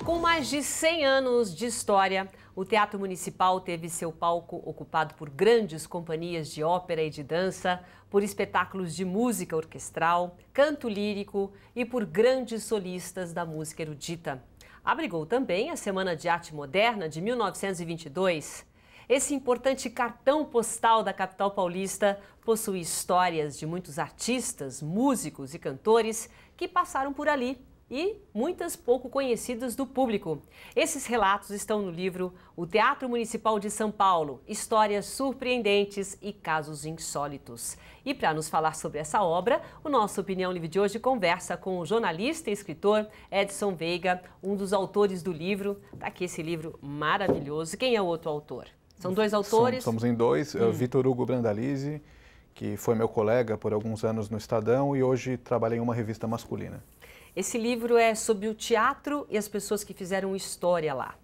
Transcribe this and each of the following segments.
Com mais de 100 anos de história, o Teatro Municipal teve seu palco ocupado por grandes companhias de ópera e de dança, por espetáculos de música orquestral, canto lírico e por grandes solistas da música erudita. Abrigou também a Semana de Arte Moderna de 1922. Esse importante cartão postal da capital paulista possui histórias de muitos artistas, músicos e cantores que passaram por ali e muitas pouco conhecidas do público. Esses relatos estão no livro O Teatro Municipal de São Paulo, Histórias Surpreendentes e Casos Insólitos. E para nos falar sobre essa obra, o nosso Opinião Livre de hoje conversa com o jornalista e escritor Edson Veiga, um dos autores do livro. Está aqui esse livro maravilhoso. Quem é o outro autor? São dois autores? Somos em dois. Vitor Hugo Brandalize, que foi meu colega por alguns anos no Estadão e hoje trabalha em uma revista masculina. Esse livro é sobre o teatro e as pessoas que fizeram história lá.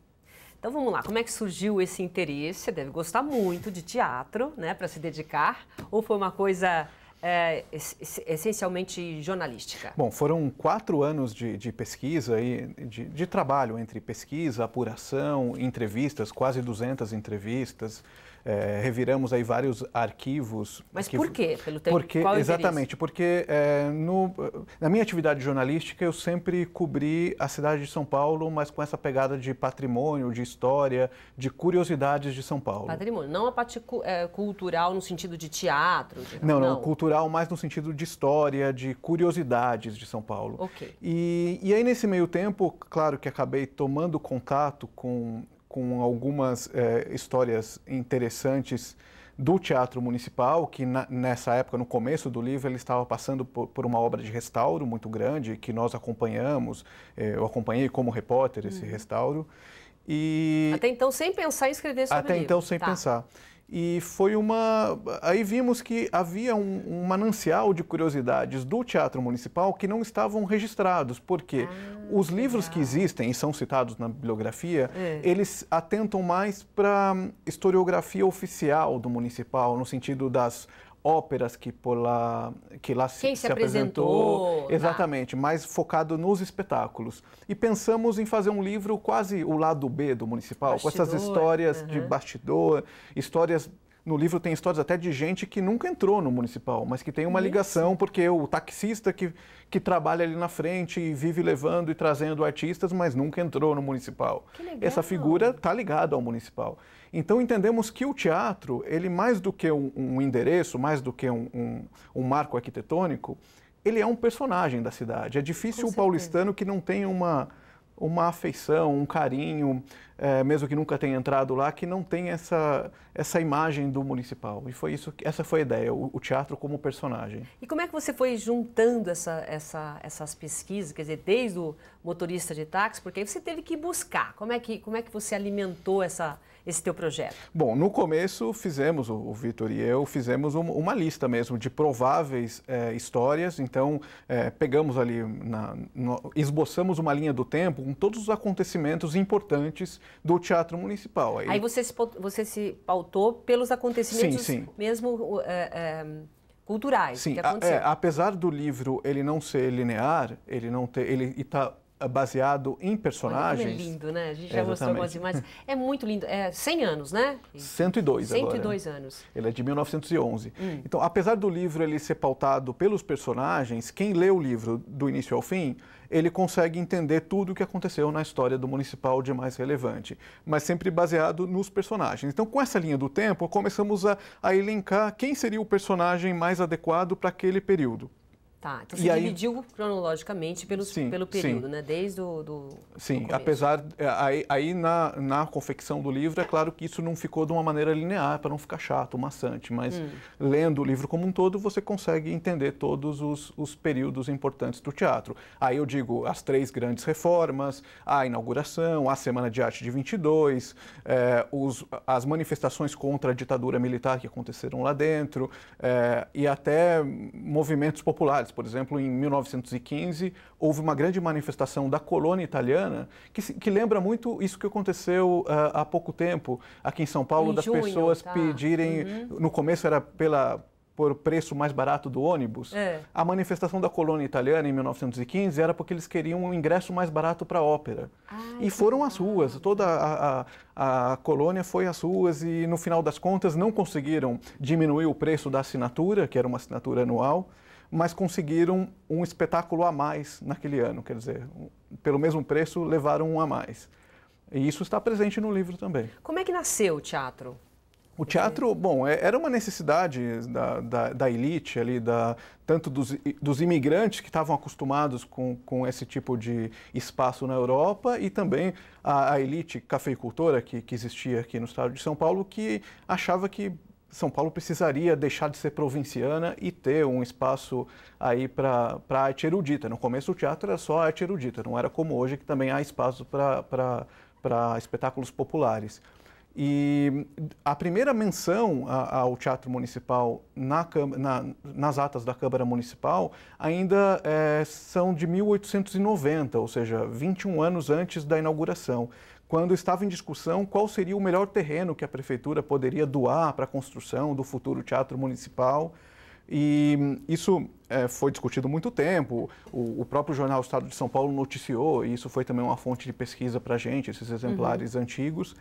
Então vamos lá, como é que surgiu esse interesse? Você deve gostar muito de teatro, né, para se dedicar, ou foi uma coisa essencialmente jornalística? Bom, foram 4 anos de pesquisa e de trabalho entre pesquisa, apuração, entrevistas, quase 200 entrevistas. Reviramos aí vários arquivos. Mas por quê? Pelo tempo? Porque, qual exatamente, porque na minha atividade jornalística eu sempre cobri a cidade de São Paulo, mas com essa pegada de patrimônio, de história, de curiosidades de São Paulo. Patrimônio, não a parte cultural no sentido de teatro? Não, cultural mais no sentido de história, de curiosidades de São Paulo. Ok. E aí nesse meio tempo, claro que acabei tomando contato com algumas histórias interessantes do Teatro Municipal, que nessa época, no começo do livro, ele estava passando por uma obra de restauro muito grande, que nós acompanhamos, eu acompanhei como repórter esse restauro. E até então sem pensar em escrever sobre o livro. Até então sem pensar. E foi aí vimos que havia um manancial de curiosidades do Teatro Municipal que não estavam registrados, porque os livros que existem e são citados na bibliografia, eles atentam mais para a historiografia oficial do Municipal, no sentido das óperas que lá se apresentou. Exatamente, mais focado nos espetáculos. E pensamos em fazer um livro quase o lado B do Municipal, com essas histórias de bastidor, histórias. No livro tem histórias até de gente que nunca entrou no Municipal, mas que tem uma ligação, porque o taxista que trabalha ali na frente e vive levando e trazendo artistas, mas nunca entrou no Municipal. Que legal. Essa figura está ligada ao Municipal. Então entendemos que o teatro, ele mais do que um endereço, mais do que um marco arquitetônico, ele é um personagem da cidade. É difícil o paulistano que não tenha uma afeição, um carinho, mesmo que nunca tenha entrado lá, que não tem essa imagem do Municipal. E essa foi a ideia, o teatro como personagem. E como é que você foi juntando essas pesquisas, quer dizer, desde o motorista de táxi, porque aí você teve que buscar. Como é que você alimentou esse teu projeto? Bom, no começo fizemos, o Vitor e eu, fizemos uma lista mesmo de prováveis histórias, então pegamos ali, esboçamos uma linha do tempo com todos os acontecimentos importantes do Teatro Municipal. Aí você se pautou pelos acontecimentos mesmo culturais que aconteceram. Apesar do livro ele não ser linear, ele está baseado em personagens. Olha como é lindo, né? A gente já mostrou algumas imagens. É muito lindo. 100 anos, né? 102 agora. 102 anos. Ele é de 1911. Então, apesar do livro ele ser pautado pelos personagens, quem lê o livro do início ao fim, ele consegue entender tudo o que aconteceu na história do Municipal de mais relevante, mas sempre baseado nos personagens. Então, com essa linha do tempo, começamos a elencar quem seria o personagem mais adequado para aquele período. Tá, então você dividiu cronologicamente pelo período, né? Desde Sim, apesar... Aí na confecção do livro, é claro que isso não ficou de uma maneira linear, para não ficar chato, maçante, mas lendo o livro como um todo, você consegue entender todos os períodos importantes do teatro. Aí eu digo as 3 grandes reformas, a inauguração, a Semana de Arte de 22, as manifestações contra a ditadura militar que aconteceram lá dentro, e até movimentos populares. Por exemplo, em 1915, houve uma grande manifestação da colônia italiana que lembra muito isso que aconteceu há pouco tempo aqui em São Paulo, das pessoas pedirem, no começo era por preço mais barato do ônibus. A manifestação da colônia italiana em 1915 era porque eles queriam um ingresso mais barato para a ópera. E foram às ruas, toda a colônia foi às ruas e no final das contas não conseguiram diminuir o preço da assinatura, que era uma assinatura anual, mas conseguiram um espetáculo a mais naquele ano, quer dizer, pelo mesmo preço levaram um a mais. E isso está presente no livro também. Como é que nasceu o teatro? O teatro, bom, era uma necessidade da elite ali, tanto dos imigrantes que estavam acostumados com esse tipo de espaço na Europa e também a elite cafeicultora que existia aqui no estado de São Paulo, que achava que São Paulo precisaria deixar de ser provinciana e ter um espaço aí para a arte erudita. No começo o teatro era só arte erudita, não era como hoje que também há espaço para espetáculos populares. E a primeira menção ao Teatro Municipal nas atas da Câmara Municipal ainda são de 1890, ou seja, 21 anos antes da inauguração, quando estava em discussão qual seria o melhor terreno que a Prefeitura poderia doar para a construção do futuro Teatro Municipal. E isso foi discutido há muito tempo, o próprio jornal Estado de São Paulo noticiou, e isso foi também uma fonte de pesquisa para a gente, esses exemplares antigos.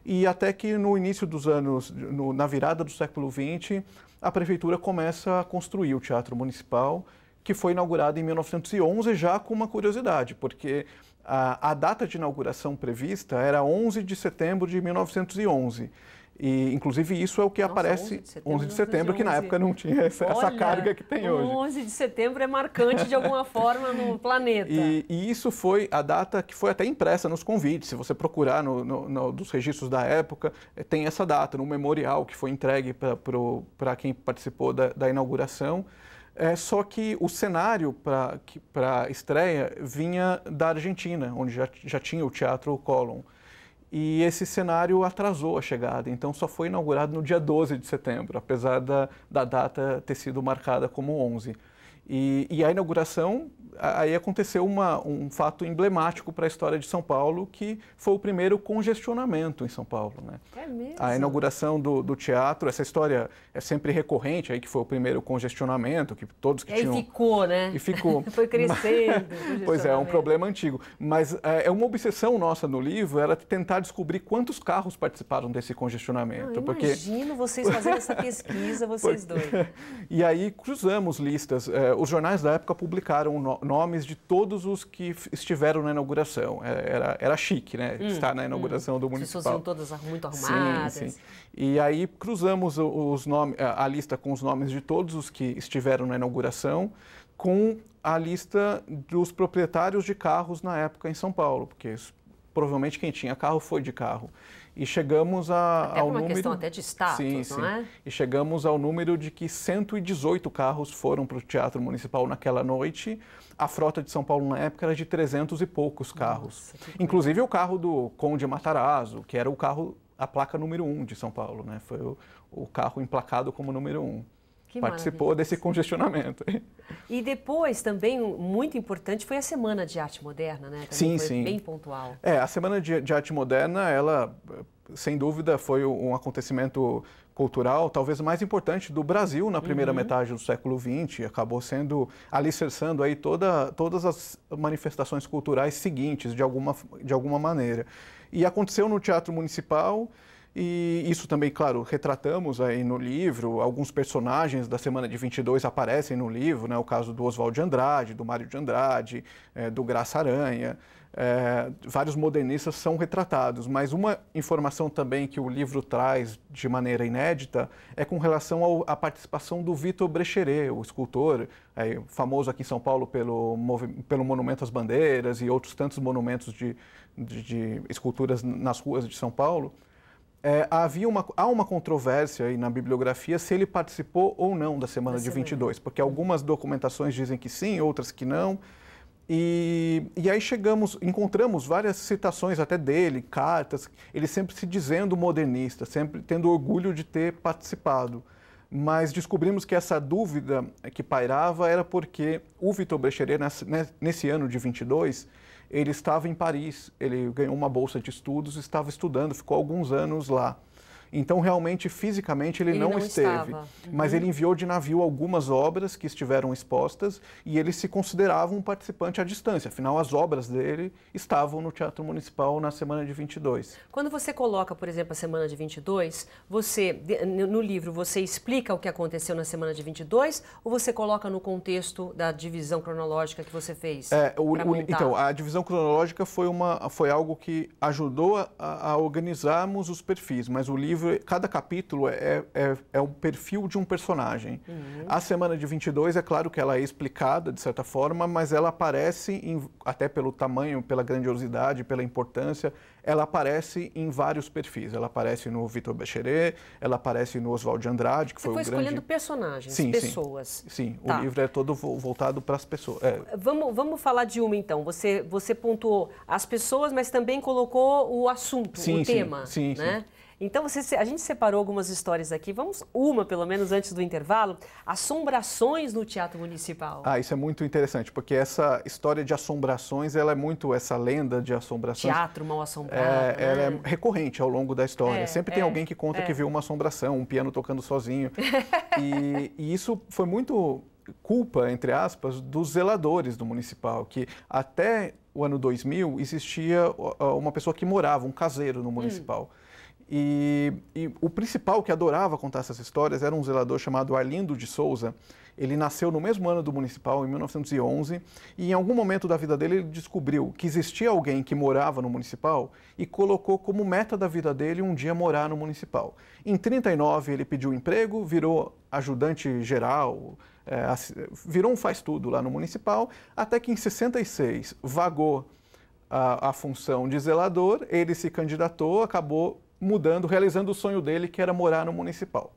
E até que no início dos anos, na virada do século XX, a Prefeitura começa a construir o Teatro Municipal, que foi inaugurado em 1911, já com uma curiosidade, porque a data de inauguração prevista era 11 de setembro de 1911. E, inclusive, isso é o que aparece 11 de setembro, que na época não tinha essa carga que tem hoje. 11 de setembro é marcante de alguma forma no planeta. E isso foi a data que foi até impressa nos convites. Se você procurar dos registros da época, tem essa data, no memorial que foi entregue para quem participou da inauguração. Só que o cenário para a estreia vinha da Argentina, onde já tinha o Teatro Colón. E esse cenário atrasou a chegada, então só foi inaugurado no dia 12 de setembro, apesar da data ter sido marcada como 11. E a inauguração, aí aconteceu um fato emblemático para a história de São Paulo, que foi o primeiro congestionamento em São Paulo, né? É mesmo? A inauguração do teatro, essa história é sempre recorrente, aí que foi o primeiro congestionamento, que todos que tinham... E aí ficou, né? E ficou. Foi crescendo. Pois é um problema antigo. Mas é uma obsessão nossa no livro, era tentar descobrir quantos carros participaram desse congestionamento. Imagino vocês fazendo essa pesquisa, vocês dois. E aí cruzamos listas. Os jornais da época publicaram nomes de todos os que estiveram na inauguração. Era chique, né? Estar na inauguração do Municipal. As pessoas iam todas muito arrumadas. Sim. E aí cruzamos a lista com os nomes de todos os que estiveram na inauguração com a lista dos proprietários de carros na época em São Paulo, porque provavelmente quem tinha carro foi de carro. E chegamos ao número... questão até de status, sim. não é? E chegamos ao número de que 118 carros foram para o Teatro Municipal naquela noite. A frota de São Paulo na época era de 300 e poucos carros. Inclusive o carro do Conde Matarazzo, que era a placa número 1 de São Paulo, né? Foi o carro emplacado como número 1. Participou desse congestionamento. E depois, também, muito importante, foi a Semana de Arte Moderna, né? Também foi bem pontual. A Semana de Arte Moderna, ela, sem dúvida, foi um acontecimento cultural, talvez mais importante do Brasil na primeira metade do século XX. Acabou alicerçando aí todas as manifestações culturais seguintes, de alguma maneira. E aconteceu no Teatro Municipal. E isso também, claro, retratamos aí no livro, alguns personagens da Semana de 22 aparecem no livro, né? O caso do Oswald de Andrade, do Mário de Andrade, do Graça Aranha, vários modernistas são retratados, mas uma informação também que o livro traz de maneira inédita é com relação à participação do Vitor Brecheret, o escultor, famoso aqui em São Paulo pelo Monumento às Bandeiras e outros tantos monumentos de esculturas nas ruas de São Paulo. Há uma controvérsia aí na bibliografia se ele participou ou não da Semana de 22, porque algumas documentações dizem que sim, outras que não. E aí encontramos várias citações até dele, cartas, ele sempre se dizendo modernista, sempre tendo orgulho de ter participado. Mas descobrimos que essa dúvida que pairava era porque o Vitor Brecheret, nesse ano de 22, ele estava em Paris, ele ganhou uma bolsa de estudos, estava estudando, ficou alguns anos lá. Então, realmente, fisicamente, ele não esteve. Mas ele enviou de navio algumas obras que estiveram expostas e ele se considerava um participante à distância. Afinal, as obras dele estavam no Teatro Municipal na semana de 22. Quando você coloca, por exemplo, a semana de 22, no livro, você explica o que aconteceu na semana de 22 ou você coloca no contexto da divisão cronológica que você fez? Então, a divisão cronológica foi algo que ajudou a organizarmos os perfis, mas o livro, cada capítulo é o perfil de um personagem. A semana de 22, é claro que ela é explicada, de certa forma, mas ela aparece, até pelo tamanho, pela grandiosidade, pela importância, ela aparece em vários perfis. Ela aparece no Vitor Becheré, ela aparece no Oswald de Andrade, que foi o grande... Você foi escolhendo personagens, pessoas. Sim, o livro é todo voltado para as pessoas. Vamos falar de uma, então. Você pontuou as pessoas, mas também colocou o assunto, o tema. Sim. Então, a gente separou algumas histórias aqui. Vamos, pelo menos antes do intervalo, assombrações no Teatro Municipal. Isso é muito interessante, porque essa história de assombrações, ela é muito, essa lenda de assombrações... Teatro mal assombrado. Ela é recorrente ao longo da história. Sempre tem alguém que conta que viu uma assombração, um piano tocando sozinho. E isso foi muito culpa, entre aspas, dos zeladores do Municipal, que até o ano 2000 existia uma pessoa que morava, um caseiro no Municipal. E o principal que adorava contar essas histórias era um zelador chamado Arlindo de Souza. Ele nasceu no mesmo ano do Municipal, em 1911, e em algum momento da vida dele ele descobriu que existia alguém que morava no Municipal e colocou como meta da vida dele um dia morar no Municipal. Em 39 ele pediu emprego, virou ajudante geral, virou um faz-tudo lá no Municipal, até que em 66 vagou a função de zelador, ele se candidatou, acabou realizando o sonho dele, que era morar no Municipal.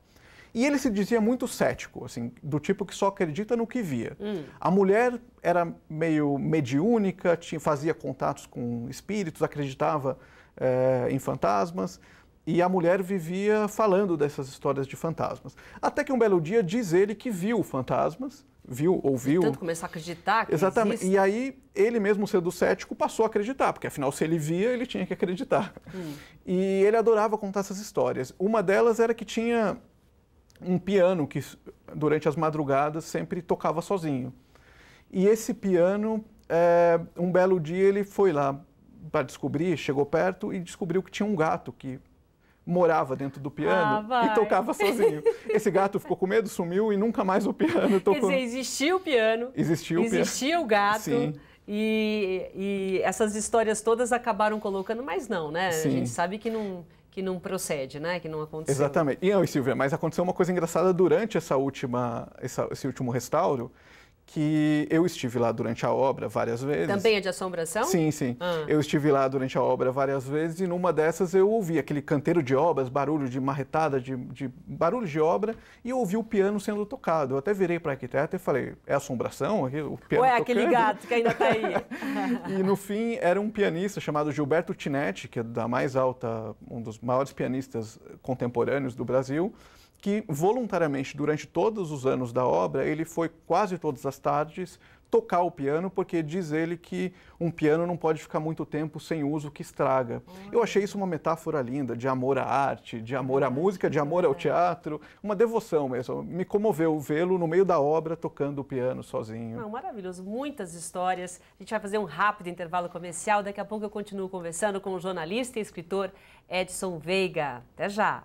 E ele se dizia muito cético, assim, do tipo que só acredita no que via. A mulher era meio mediúnica, fazia contatos com espíritos, acreditava em fantasmas, e a mulher vivia falando dessas histórias de fantasmas. Até que um belo dia diz ele que viu fantasmas, ouviu... E tanto começar a acreditar que Exatamente. existe. E aí, ele mesmo sendo cético, passou a acreditar, porque afinal, se ele via, ele tinha que acreditar. E ele adorava contar essas histórias. Uma delas era que tinha um piano que, durante as madrugadas, sempre tocava sozinho. E esse piano, um belo dia, ele foi lá para descobrir, chegou perto e descobriu que tinha um gato que morava dentro do piano e tocava sozinho. Esse gato ficou com medo, sumiu e nunca mais o piano tocou. Quer dizer, existia o piano, existia o gato. Sim. E essas histórias todas acabaram colocando, mas não, né? Sim. A gente sabe que não procede, né? Que não aconteceu. Exatamente. E Silvia, mas aconteceu uma coisa engraçada durante esse último restauro, que eu estive lá durante a obra várias vezes. Também é de assombração? Sim. Eu estive lá durante a obra várias vezes e numa dessas eu ouvi aquele canteiro de obras, barulho de marretada, de barulho de obra, e eu ouvi o piano sendo tocado. Eu até virei para a arquiteta e falei, é assombração? O piano ou é tocando? Aquele gato que ainda está aí? E no fim era um pianista chamado Gilberto Tinetti, que é um dos maiores pianistas contemporâneos do Brasil, que voluntariamente, durante todos os anos da obra, ele foi quase todas as tardes tocar o piano, porque diz ele que um piano não pode ficar muito tempo sem uso, que estraga. Eu achei isso uma metáfora linda, de amor à arte, de amor à música, de amor ao teatro, uma devoção mesmo. Me comoveu vê-lo no meio da obra tocando o piano sozinho. Maravilhoso, muitas histórias. A gente vai fazer um rápido intervalo comercial, daqui a pouco eu continuo conversando com o jornalista e escritor Edson Veiga. Até já!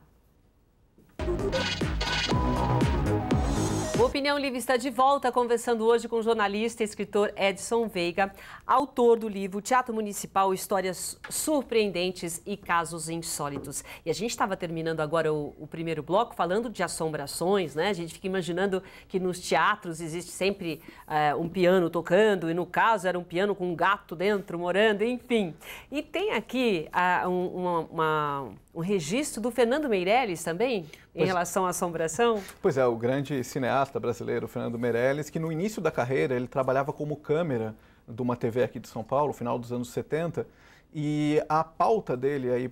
O Opinião Livre está de volta, conversando hoje com o jornalista e escritor Edson Veiga, autor do livro Teatro Municipal, Histórias Surpreendentes e Casos Insólitos. E a gente estava terminando agora o primeiro bloco falando de assombrações, né? A gente fica imaginando que nos teatros existe sempre um piano tocando, e no caso era um piano com um gato dentro, morando, enfim. E tem aqui um registro do Fernando Meirelles também, em relação à assombração? Pois é, o grande cineasta brasileiro, Fernando Meirelles, que no início da carreira ele trabalhava como câmera de uma TV aqui de São Paulo, no final dos anos 70, e a pauta dele aí,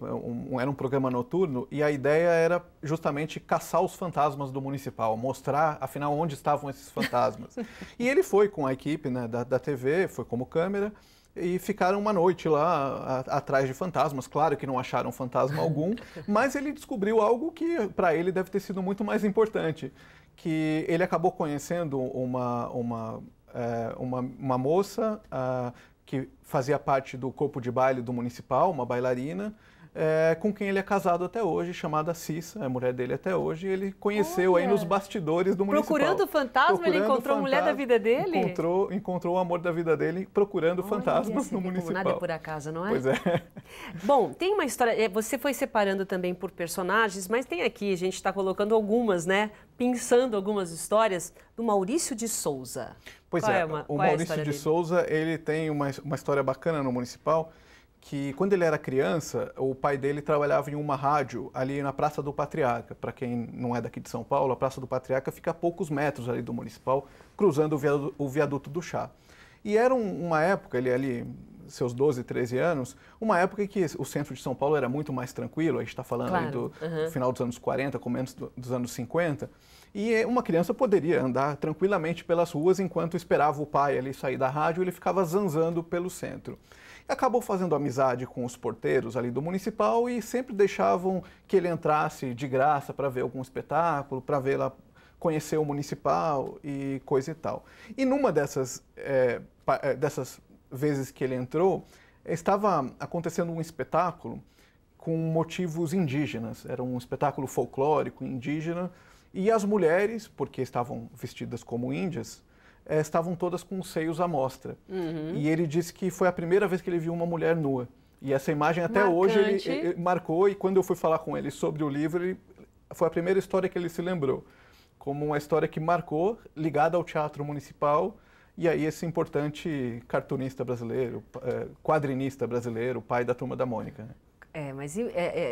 era um programa noturno, e a ideia era justamente caçar os fantasmas do Municipal, mostrar, afinal, onde estavam esses fantasmas. E ele foi com a equipe, né, da TV, foi como câmera, e ficaram uma noite lá atrás de fantasmas. Claro que não acharam fantasma algum, mas ele descobriu algo que para ele deve ter sido muito mais importante, que ele acabou conhecendo uma moça que fazia parte do corpo de baile do municipal, uma bailarina, com quem ele é casado até hoje, chamada Cissa, é a mulher dele até hoje. Ele conheceu aí nos bastidores do municipal. Procurando fantasma, ele encontrou a mulher da vida dele? Encontrou o amor da vida dele procurando fantasmas no municipal. Como nada é por acaso, não é? Pois é. Bom, tem uma história, você foi separando também por personagens, mas tem aqui, a gente está colocando algumas, né? Pensando algumas histórias do Maurício de Souza. Pois o Maurício de Souza, ele tem uma história bacana no municipal, que quando ele era criança, o pai dele trabalhava em uma rádio ali na Praça do Patriarca. Para quem não é daqui de São Paulo, a Praça do Patriarca fica a poucos metros ali do municipal, cruzando o viaduto do Chá. E era uma época, ele ali, seus 12, 13 anos, uma época em que o centro de São Paulo era muito mais tranquilo, a gente está falando aí do final dos anos 40, começo dos anos 50, e uma criança poderia andar tranquilamente pelas ruas enquanto esperava o pai ali sair da rádio, ele ficava zanzando pelo centro. Acabou fazendo amizade com os porteiros ali do municipal e sempre deixavam que ele entrasse de graça para ver algum espetáculo, para ver lá, conhecer o municipal e coisa e tal. E numa dessas vezes que ele entrou, estava acontecendo um espetáculo com motivos indígenas. Era um espetáculo folclórico indígena e as mulheres, porque estavam vestidas como índias, estavam todas com os seios à mostra. E ele disse que foi a primeira vez que ele viu uma mulher nua. E essa imagem até hoje ele marcou, e quando eu fui falar com ele sobre o livro, foi a primeira história que ele se lembrou, como uma história que marcou, ligada ao Teatro Municipal, e aí esse importante cartunista brasileiro, quadrinista brasileiro, pai da Turma da Mônica. Mas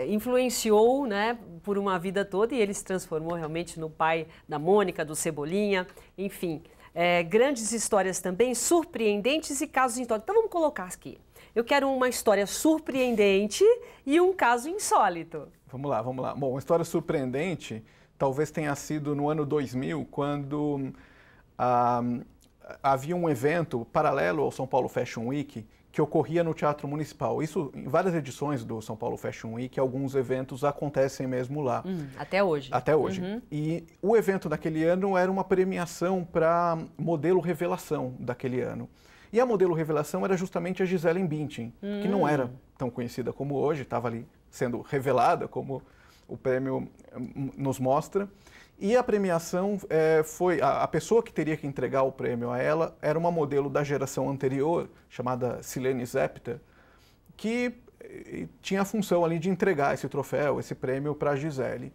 influenciou, né, por uma vida toda, e ele se transformou realmente no pai da Mônica, do Cebolinha, enfim. Grandes histórias também, surpreendentes e casos insólitos. Então vamos colocar aqui. Eu quero uma história surpreendente e um caso insólito. Vamos lá. Bom, uma história surpreendente talvez tenha sido no ano 2000, quando havia um evento paralelo ao São Paulo Fashion Week que ocorria no Teatro Municipal. Isso em várias edições do São Paulo Fashion Week, alguns eventos acontecem mesmo lá. Até hoje. Até hoje. E o evento daquele ano era uma premiação para modelo revelação daquele ano. E a modelo revelação era justamente a Gisele Bündchen, que não era tão conhecida como hoje, estava ali sendo revelada, como o prêmio nos mostra. E a premiação foi... A pessoa que teria que entregar o prêmio a ela era uma modelo da geração anterior, chamada Silene Zepter, que tinha a função ali de entregar esse troféu, esse prêmio para a Gisele.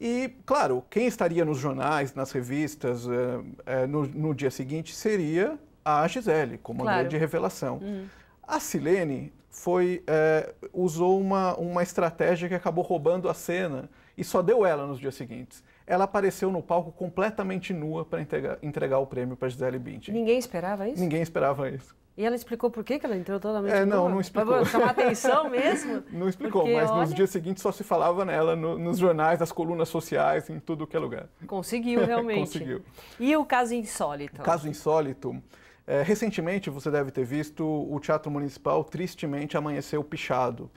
E, claro, quem estaria nos jornais, nas revistas, no dia seguinte seria a Gisele, como modelo de revelação. A Silene usou uma estratégia que acabou roubando a cena e só deu ela nos dias seguintes. Ela apareceu no palco completamente nua para entregar o prêmio para Gisele Bündchen. Ninguém esperava isso? Ninguém esperava isso. E ela explicou por que ela entrou totalmente nua? Não explicou. Para chamar atenção mesmo? Não explicou, porque, mas nos dias seguintes só se falava nela, nos jornais, nas colunas sociais, em tudo que é lugar. Conseguiu, realmente. Conseguiu. E o caso insólito? O caso insólito, recentemente você deve ter visto o Teatro Municipal tristemente amanheceu pichado.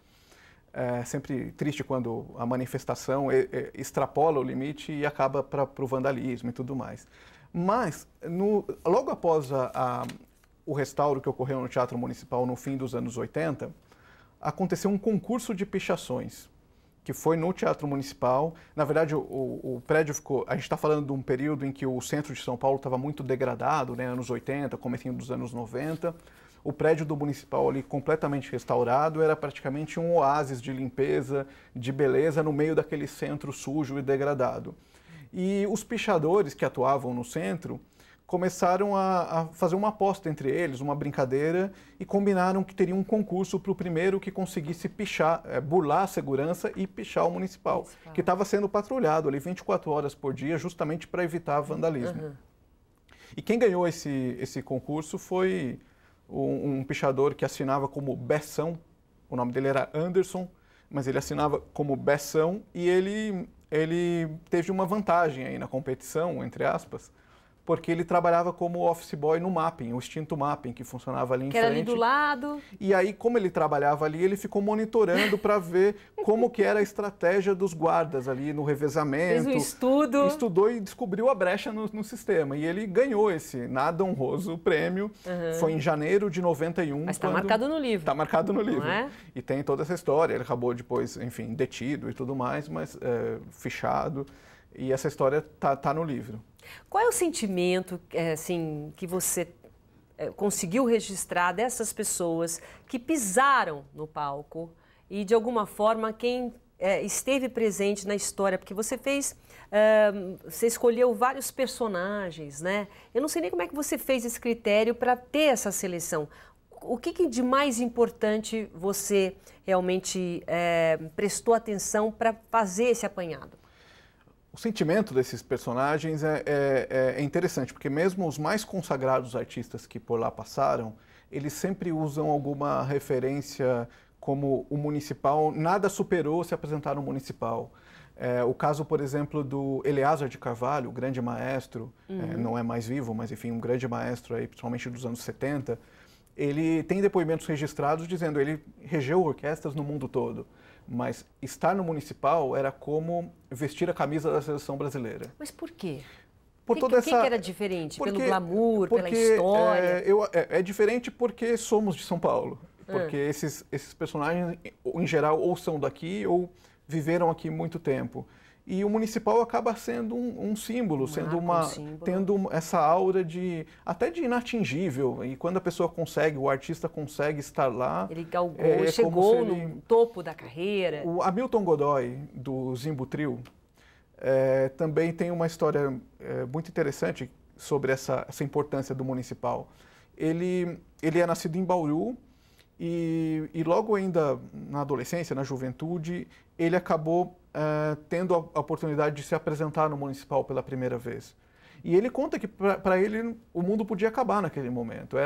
Sempre triste quando a manifestação extrapola o limite e acaba para o vandalismo e tudo mais. Mas, logo após o restauro que ocorreu no Teatro Municipal no fim dos anos 80, aconteceu um concurso de pichações, que foi no Teatro Municipal. Na verdade, o prédio ficou... A gente está falando de um período em que o centro de São Paulo estava muito degradado, né, anos 80, comecinho dos anos 90. O prédio do Municipal ali completamente restaurado era praticamente um oásis de limpeza, de beleza no meio daquele centro sujo e degradado. E os pichadores que atuavam no centro começaram a fazer uma aposta entre eles, uma brincadeira, e combinaram que teria um concurso para o primeiro que conseguisse pichar, burlar a segurança e pichar o Municipal, que estava sendo patrulhado ali 24 horas por dia justamente para evitar vandalismo. E quem ganhou esse concurso foi um pichador que assinava como Bessão, o nome dele era Anderson, mas ele assinava como Bessão, e ele teve uma vantagem aí na competição, entre aspas, porque ele trabalhava como office boy no Mapping, o extinto Mapping, que funcionava ali em frente. Que era ali do lado. E aí, como ele trabalhava ali, ele ficou monitorando para ver como que era a estratégia dos guardas ali no revezamento. Fez um estudo. Estudou e descobriu a brecha no sistema. E ele ganhou esse nada honroso prêmio. Foi em janeiro de 91. Mas está marcado no livro. Está marcado no livro. Não é? E tem toda essa história. Ele acabou depois, enfim, detido e tudo mais, mas fichado. E essa história tá no livro. Qual é o sentimento assim, que você conseguiu registrar dessas pessoas que pisaram no palco e, de alguma forma, quem esteve presente na história? Porque você você escolheu vários personagens, né? Eu não sei nem como é que você fez esse critério para ter essa seleção. O que de mais importante você realmente prestou atenção para fazer esse apanhado? O sentimento desses personagens é interessante, porque mesmo os mais consagrados artistas que por lá passaram, eles sempre usam alguma referência como o municipal, nada superou se apresentar no municipal. O caso, por exemplo, do Eleazar de Carvalho, o grande maestro, não é mais vivo, mas enfim, um grande maestro, aí, principalmente dos anos 70, ele tem depoimentos registrados dizendo que ele regeu orquestras no mundo todo. Mas estar no municipal era como vestir a camisa da seleção brasileira. Mas por quê? Por toda essa... que era diferente? Pelo glamour, pela história? É diferente porque somos de São Paulo. Porque esses personagens, em geral, ou são daqui ou viveram aqui muito tempo. E o municipal acaba sendo um símbolo, tendo essa aura até de inatingível. E quando a pessoa consegue, o artista consegue estar lá... Ele galgou, chegou no topo da carreira. O Hamilton Godoy, do Zimbo Trio, também tem uma história muito interessante sobre essa importância do municipal. Ele é nascido em Bauru e logo ainda na adolescência, na juventude, ele acabou tendo a oportunidade de se apresentar no municipal pela primeira vez. E ele conta que para ele o mundo podia acabar naquele momento.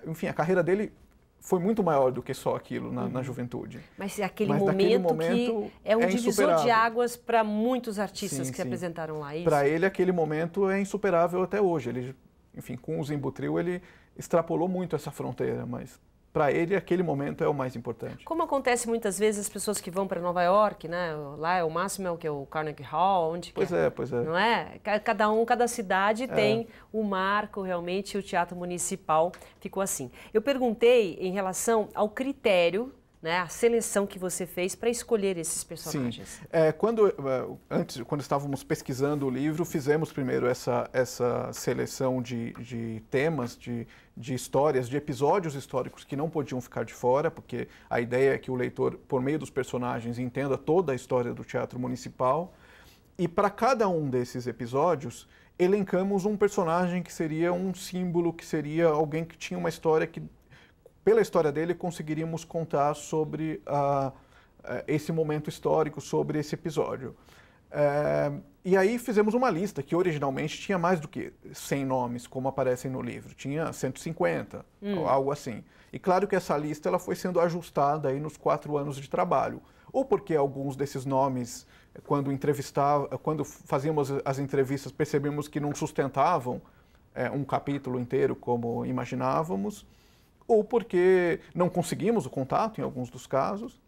Enfim, a carreira dele foi muito maior do que só aquilo na juventude. Mas aquele momento que é um divisor de águas para muitos artistas que se apresentaram lá. Para ele, aquele momento é insuperável até hoje. Ele, enfim, com o Zimbo Trio, ele extrapolou muito essa fronteira, mas para ele, aquele momento é o mais importante. Como acontece muitas vezes as pessoas que vão para Nova York, né? Lá é o máximo, que é o Carnegie Hall, onde pois é. Não é? Cada cidade tem o marco, realmente, o Teatro Municipal ficou assim. Eu perguntei em relação ao critério, né, a seleção que você fez para escolher esses personagens. Sim. Quando estávamos pesquisando o livro, fizemos primeiro essa seleção de temas, de histórias, de episódios históricos que não podiam ficar de fora, porque a ideia é que o leitor, por meio dos personagens, entenda toda a história do Teatro Municipal. E para cada um desses episódios, elencamos um personagem que seria um símbolo, que seria alguém que tinha uma história que, pela história dele, conseguiríamos contar sobre esse momento histórico, sobre esse episódio. E aí fizemos uma lista que originalmente tinha mais do que 100 nomes, como aparecem no livro. Tinha 150, algo assim. E claro que essa lista ela foi sendo ajustada aí nos 4 anos de trabalho. Ou porque alguns desses nomes, quando fazíamos as entrevistas, percebemos que não sustentavam um capítulo inteiro como imaginávamos, ou porque não conseguimos o contato, em alguns dos casos,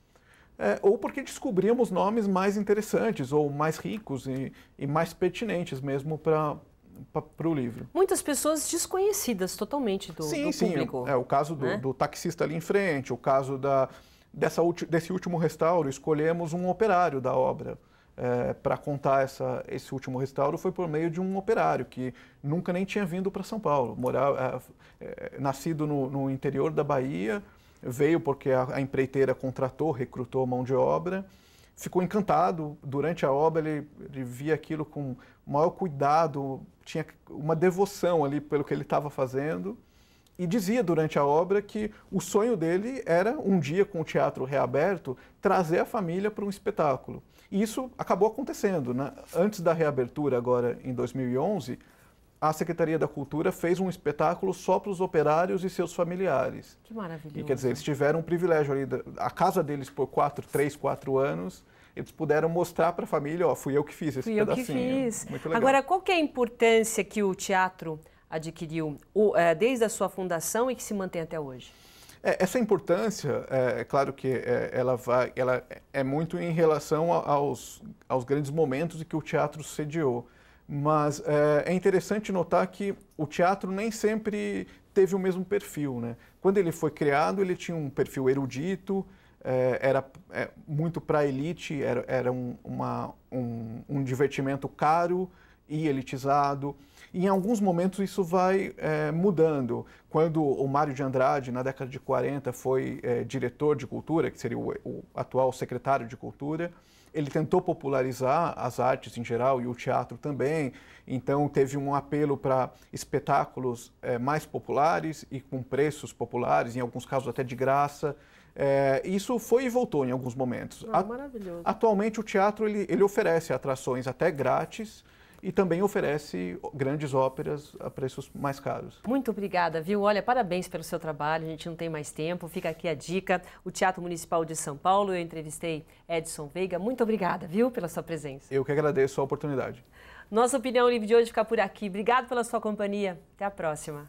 ou porque descobrimos nomes mais interessantes, ou mais ricos e mais pertinentes mesmo para o livro. Muitas pessoas desconhecidas totalmente do público. Sim, o caso do taxista ali em frente, o caso desse último restauro, escolhemos um operário da obra. Para contar esse último restauro foi por meio de um operário que nunca nem tinha vindo para São Paulo. Nascido no interior da Bahia, veio porque a empreiteira recrutou mão de obra, ficou encantado. Durante a obra ele via aquilo com o maior cuidado, tinha uma devoção ali pelo que ele estava fazendo. E dizia durante a obra que o sonho dele era, um dia com o teatro reaberto, trazer a família para um espetáculo. E isso acabou acontecendo, né? Antes da reabertura, agora em 2011, a Secretaria da Cultura fez um espetáculo só para os operários e seus familiares. Que maravilhoso. E quer dizer, eles tiveram um privilégio ali, a casa deles por 3, 4 anos, eles puderam mostrar para a família, ó, fui eu que fiz esse pedacinho. Fui eu que fiz. Muito legal. Agora, qual que é a importância que o teatro adquiriu desde a sua fundação e que se mantém até hoje? Essa importância, é claro que ela é muito em relação aos grandes momentos em que o teatro sediou. Mas é interessante notar que o teatro nem sempre teve o mesmo perfil, né? Quando ele foi criado, ele tinha um perfil erudito, era muito para a elite, era um divertimento caro e elitizado. E em alguns momentos isso vai mudando. Quando o Mário de Andrade, na década de 40, foi diretor de cultura, que seria o atual secretário de cultura, ele tentou popularizar as artes em geral e o teatro também, então teve um apelo para espetáculos mais populares e com preços populares, em alguns casos até de graça. Isso foi e voltou em alguns momentos. Maravilhoso. Atualmente o teatro ele oferece atrações até grátis e também oferece grandes óperas a preços mais caros. Muito obrigada, viu? Olha, parabéns pelo seu trabalho, a gente não tem mais tempo, fica aqui a dica. O Teatro Municipal de São Paulo, eu entrevistei Edson Veiga. Muito obrigada, viu, pela sua presença. Eu que agradeço a oportunidade. Nossa Opinião Livre de hoje fica por aqui. Obrigado pela sua companhia. Até a próxima.